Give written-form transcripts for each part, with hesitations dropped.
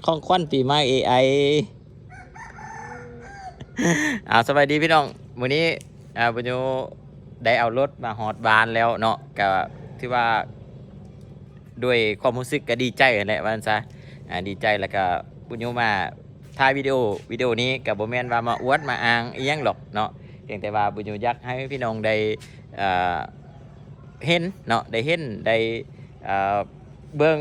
ของขวัญปีใหม่ AI สวัสดีพี่น้องมื้อนี้บุญโยได้เอารถมาฮอดบ้านแล้วเนาะก็ที่ว่าด้วยความรู้สึกก็ดีใจแหละว่าซั่นซะดีใจแล้วก็บุญโยมาถ่ายวิดีโอนี้ก็บ่แม่นว่ามาอวดมาอ้างอีหยังหรอกเนาะเพียงแต่ว่าบุญโยอยากให้พี่น้องได้เห็นเนาะได้เห็นได้เบิ่ง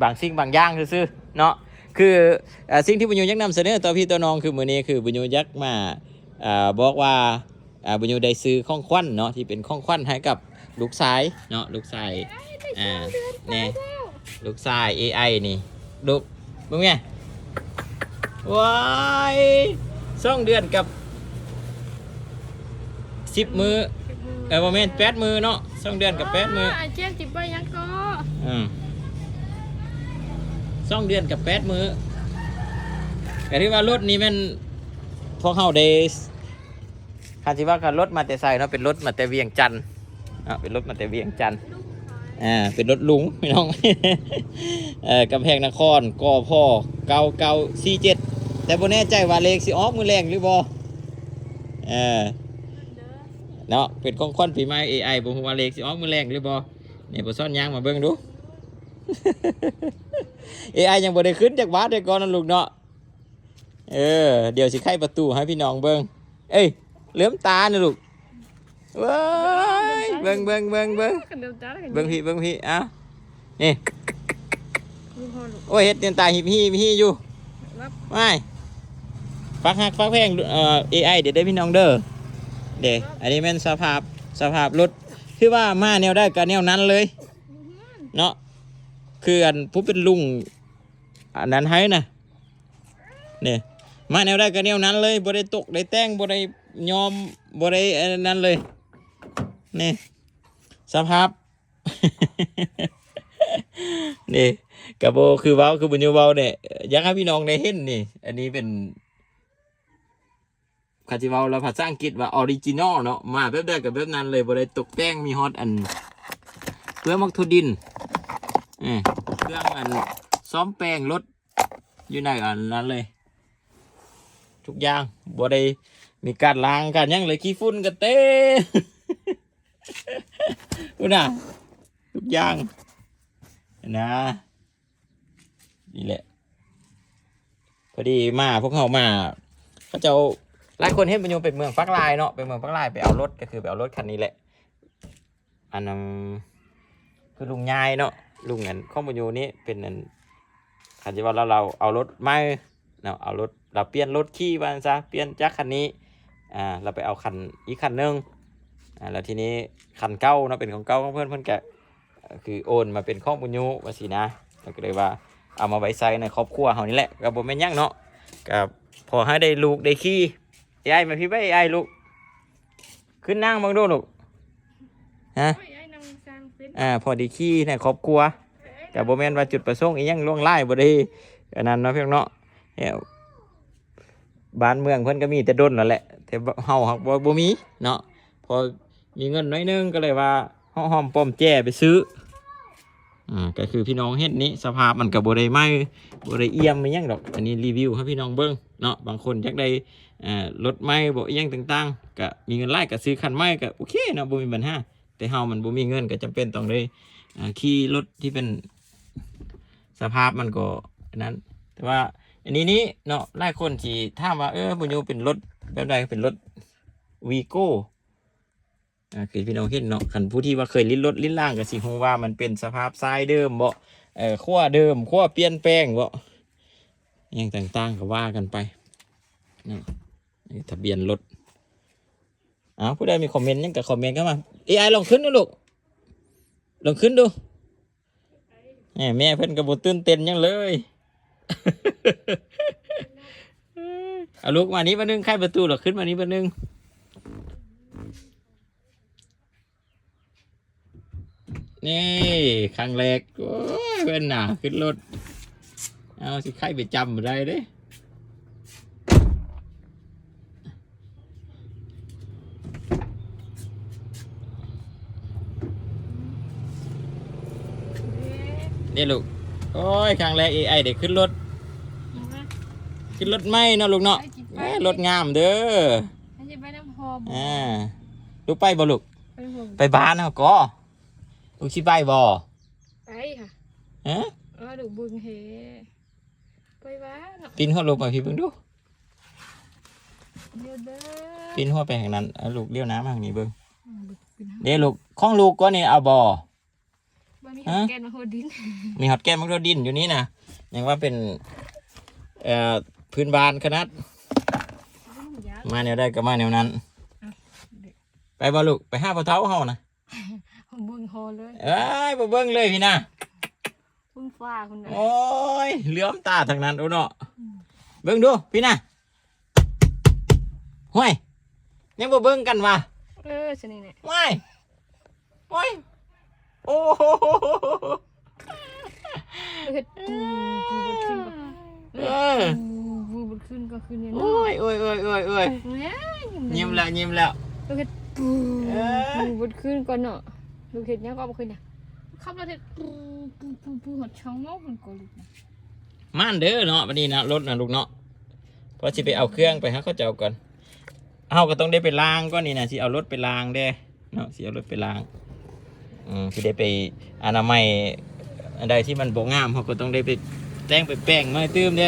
บางสิ่งบางอย่างซื่อๆเนาะคือสิ่งที่บุญโยอยากนำเสนอต่อพี่ต่อน้องคือมื้อนี้คือบุญโยอยากมาบอกว่าบุญโยได้ซื้อของขวัญเนาะที่เป็นของขวัญให้กับลูกชายเนาะลูกชายนี่ลูกชาย AI นี่ลูกมึงไงว้าย2 เดือนกับ10 มื้อประมาณ8 มื้อเนาะ2 เดือนกับ8 มื้อเจี๊ยบจิบไปยังก็2 เดือนกับ8 มื้อแต่ที่ว่ารถนี้มันพวกเขาได้คันที่ว่าการรถมาแต่ใส่เนาะเป็นรถมาแต่เวียงจันทน์เป็นรถมาแต่เวียงจันทน์เป็นรถลุงพี่น้อง กำแพงนครกพ9947แต่บ่แน่ใจว่าเลขสิออกมือแรงหรือบ่เนาะเป็นของขวัญปีใหม่ AI บ่ฮู้ว่าเลขสิออกมือแรงหรือบ่นี่บ่ซ่อนยางมาเบิ่งดู AI ยังบ่ได้ขึ้นจากบาทได้ก่อนนั่นลูกเนาะเดี๋ยวสิไขประตูให้พี่น้องเบิ่งเอ้ยเหลือมตาเนี่ยลูกว้ายเบิ่งพี่นี่โอ้ยเฮ็ดเตียนตาหิบฮีอยู่ไม่ฟักหักฟักแพงAI เดี๋ยวได้พี่น้องเด้อเดี๋ยวอันนี้เป็นสภาพรถคือว่ามาแนวได้ก็แนวนั้นเลยเนาะคืออันผู้เป็นลุงอันนั้นให้นะเนี่ยมาแนวได้ก็แนวนั้นเลยบ่ได้ตกได้แต่งบ่ได้ยอมบ่ได้อันนั้นเลยนี่สภาพ นี่กระโบคือเว้าคือบุญโยเว้าเนี่ยอยากให้พี่น้องได้เห็นนี่อันนี้เป็นคาจิเว้าแล้วภาษาอังกฤษว่าออริจินอลเนาะมาแบบได้กับแบบนั้นเลยบ่ได้ตกแต่งมีฮอตอันเพื่อมักทุดินเครื่องอันซ้อมแปลงรถอยู่ในอันนั้นเลยทุกอย่างบ่ได้มีการล้างกันยังเลยขี้ฝุ่นกันเต้ น่ะทุกอย่างนะนี่แหละพอดีมาพวกเขามาเขาจะหลายคนเห็นบุญโยเป็นเมืองฟักลายเนาะเป็นเมืองฟักลายไปเอารถก็คือไปเอารถคันนี้แหละอันนั้นคือลุงยายเนาะลุงเงินข้อบุญโยนี้เป็นอันคันที่ว่าเราเอารถไม่เนาะเอารถเราเปลี่ยนรถขี่บ้านซะเปลี่ยนจากคันนี้เราไปเอาคันอีกคันนึงแล้วทีนี้คันเก่าเนาะเป็นของเก่าของเพื่อนแกคือโอนมาเป็นข้องบุญโยว่าสินะก็เลยว่าเอามาไว้ใส่ในครอบครัวเขานี่แหละกับผมเป็นยังเนาะกับพอให้ได้ลูกได้ขี้ไอ้มาพี่ไปไอ้ลูกขึ้นนั่งบังดูลูกฮะพอดีขี้ในครอบครัวกับโบแมนว่าจุดประสงค์อียังล่วงไล่บ่ได้อันนั้นเนาะเพียงเนาะบ้านเมืองเพิ่นก็มีแต่ดนนั่นแหละแต่เฮาหักบ่มีเนาะพอมีเงินน้อยนึงก็เลยว่าหอมป้อมแจ้ไปซื้อก็คือพี่น้องเห็นนี้สภาพมันกับบ่ได้ไหม้บ่ได้เอี่ยมไม่ยังดอกอันนี้รีวิวให้พี่น้องเบิ่งเนาะบางคนอยากได้รถไหม้บ่อีหยังต่างๆก็มีเงินไล่ก็ซื้อคันไหม้ก็โอเคเนาะบ่มีปัญหาแต่เฮามันบ่มีเงินก็จำเป็นต้องได้ขี่รถที่เป็นสภาพมันก็นั้นแต่ว่าอันนี้เนาะหลายคนที่ถามว่าบุญโยเป็นรถแบบใดเป็นรถวีโก้คือพี่น้องเห็นเนาะคันผู้ที่ว่าเคยลิ้นรถลิ้นล่างกับสิฮู้ว่ามันเป็นสภาพทรายเดิมบ่ขั้วเดิมขั้วเปลี่ยนแปลงบ่อย่างต่างๆก็ว่ากันไปนี่ทะเบียนรถผู้ใดมีคอมเมนต์ยังกับคอมเมนต์เข้ามาAI ลองขึ้นดูลูกลองขึ้นดูแม่เพิ่นก็บ่ตื่นเต้นยังเลย เอาลูกมานี้มานึงไขประตูหรอขึ้นมานี้มานึงนี่ครั้งแรกโอ้ยเป็นหนาขึ้นรถเอาสิใครไปจำอะไรเด้นี่ลูก โอ้ยครั้งแรกไอ้เด็กขึ้นรถไม่เนาะลูกเนาะรถงามเด้อไปน้ำหอมลูกไปบ่ลูกไปบ้านเนาะก็ลูกชิไปบ่ไปค่ะดูบึงเฮไปบ้านปีนหัวลงไปพี่เบิ่งดูปีนหัวไปทางนั้นลูกเลี้ยวน้ำทางนี้เบิ่งเดี๋ยวลูกของลูกก็นี่เอาบ่มีฮอตแกนมาโหดดินมีฮอตแกนมาโหดดินอยู่นี่นะยังว่าเป็นพื้นบ้านขนาดมาแนวได้ก็มาแนวนั้นไปบ่ลูกไปห้าพ่อเท้าเฮานะบึงฮอเลยบ่เบิ่งเลยพี่นะบึงฟ้าคุณนะโอ้ยเหลือมตาทางนั้นโอ้เนาะเบิ่งดูพี่นะห้วยยังบ่เบิ่งกันวะชนิดเนี่ยห้วยโอ้โหบูบขึ้นก็ขึ้นเนี่ยโอ้ยยิ้มแล้วลูกเห็ดปูบดขึ้นก่อนเนาะลูกเห็ดยังก็เอาขึ้นเนี่ยขับรถเห็ดปูหัดช่องเมาคนก่อนลูกม่านเด้อเนาะวันนี้นะรถนะลูกเนาะพอสิไปเอาเครื่องไปฮะเขาจะเอาก่อนเอาก็ต้องได้ไปล้างก็นี่นะสิเอารถไปล้างเด้เนาะสิเอารถไปล้างสิได้ไปอนามัยอะไรที่มันบ่งามเขาก็ต้องได้ไปแต่งไปแป้งมาตื้มเด้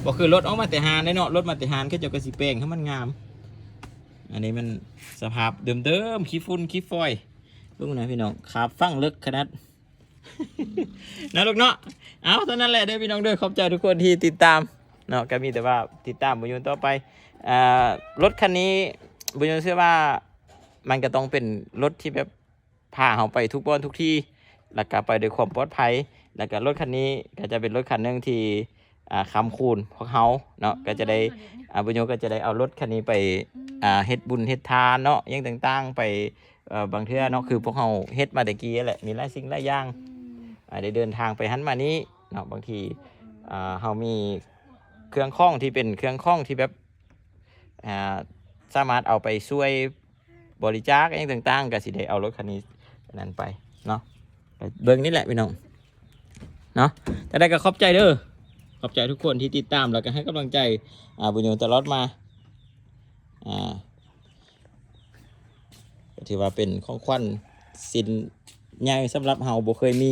บอกคือรถออกมาแต่หานได้เนาะรถมาแต่หานก็จะกระสีแป้งให้มันงามอันนี้มันสภาพเดิมขี้ฝุ่นขี้ฟอยลูกนะพี่น้องขาฟังลึกขนาดนะลูกเนาะเอาเท่านั้นแหละเด้อพี่น้องเด้อขอบใจทุกคนที่ติดตามเนาะก็มีแต่ว่าติดตามบุญยนต์ต่อไปรถคันนี้บุญยนต์เชื่อว่ามันก็ต้องเป็นรถที่แบบพาเราไปทุกบ้านทุกที่แล้วก็ไปด้วยความปลอดภัยแล้วก็รถคันนี้ก็จะเป็นรถคันนึงที่คำคูณพวกเขาเนาะก็จะได้บุญยนต์ก็จะได้เอารถคันนี้ไปเฮ็ดบุญเฮ็ดทานเนาะยังต่างๆไปบางเทื่อเนาะคือพวกเขาเฮ็ดมาแต่กี้แหละมีหลายสิ่งหลายอย่างได้เดินทางไปหันมานี้เนาะบางทีเขามีเครื่องข้องที่เป็นเครื่องข้องที่แบบสามารถเอาไปช่วยบริจาคอย่างต่างๆก็สิได้เอารถคันนี้นั้นไปเนาะเบิ่งนี่แหละพี่น้องเนาะแต่ได้ก็ขอบใจเด้อขอบใจทุกคนที่ติดตามแล้วก็ให้กำลังใจบุญยนต์ตลอดมาก็ถือว่าเป็นของขวัญสินใหญ่สำหรับเฮาบ่เคยมี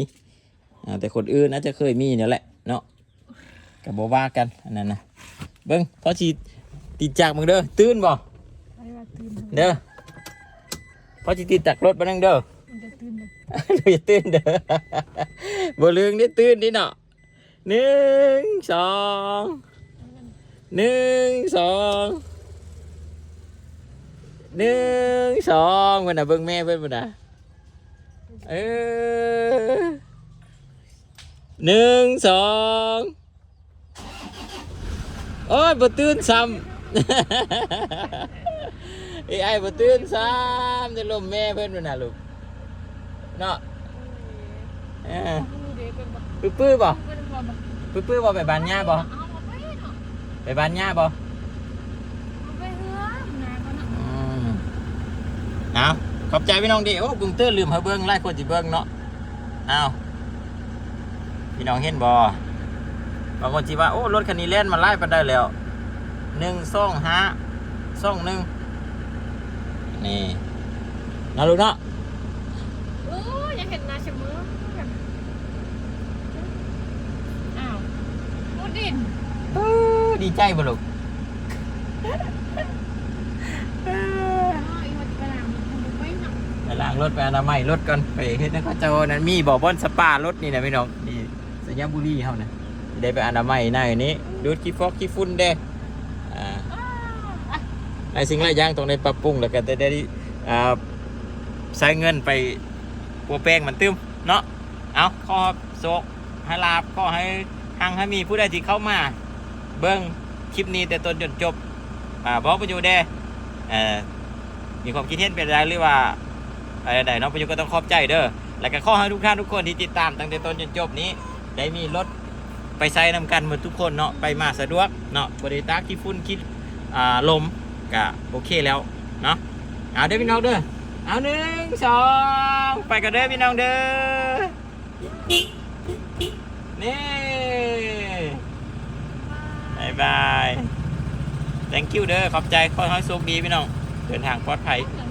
แต่คนอื่นน่าจะเคยมีเนี่ยแหละเนาะก็บ่ว่ากันอันนั้นนะเบิ่งพอสิติดจากมึงเด้อตื่นบ่เด้อพอสิติดจากรถบ่นั่งเด้ออย่าตื่นเด้อบ่ลืมนี่ตื่นดิเนาะ1 2 1 2เพิ่นน่ะเบิ่งแม่เพิ่นบ่น่ะ1 2โอ้ยบ่ตื่นซ้ำไอ้บ่ตื่นซ้ำจะลมแม่เพิ่นบ่น่ะลูกเนาะปื้อบ่ปื้อบ่ไปบ้านย่าบ่ไปบ้านย่าบ่เอาขอบใจพี่น้องดิโอ้กุ้งเตื้อลืมให้เบิ้งไล่คนจีเบิ้งเนาะเอาพี่น้องเห็นบ่บางคนจีว่าโอ้รถคันนี้เล่นมาไล่ไปได้แล้ว1 2 5 2 1นี่นะลูกเนาะยังเห็นนาชมืออ้าวมุดดินดีใจบ่ลูกไปล้างรถไปอนามัยรถก่อนไปเฮ็ดนะเขาเจ้านั้นมีบ่บ่อนสปารถนี่นะพี่น้องนี่สยามบุรีเฮานะได้ไปอนามัยหน้าอันนี้ดูดขี้ฟอกขี้ฝุ่นเด้ไอ้สิ่งหลายอย่างต้องได้ปรับปรุงแล้วก็ได้ใช้เงินไปปัวแป้งมันตึมเนาะเอาขอโศกให้ลาบขอให้หังให้มีผู้ใดที่เข้ามาเบิ่งคลิปนี้แต่ต้นจนจบบอกประโยชน์เด้มีความคิดเห็นเป็นไรหรือว่าอะไรใดน้องประโยชน์ก็ต้องขอบใจเด้อแล้วก็ขอให้ทุกท่านทุกคนที่ติดตามตั้งแต่ต้นจนจบนี้ได้มีรถไปใช้นำกันหมดทุกคนเนาะไปมาสะดวกเนาะบริตาขี้ฝุ่นขี้ลมก็โอเคแล้วเนาะเอาเด้อพี่น้องเด้อเอา1 2ไปกันเด้อพี่น้องเด้อ1 นี่บายบาย thank you เด้อขอบใจขอให้โชคดีพี่น้องเดินทางปลอดภัย เอ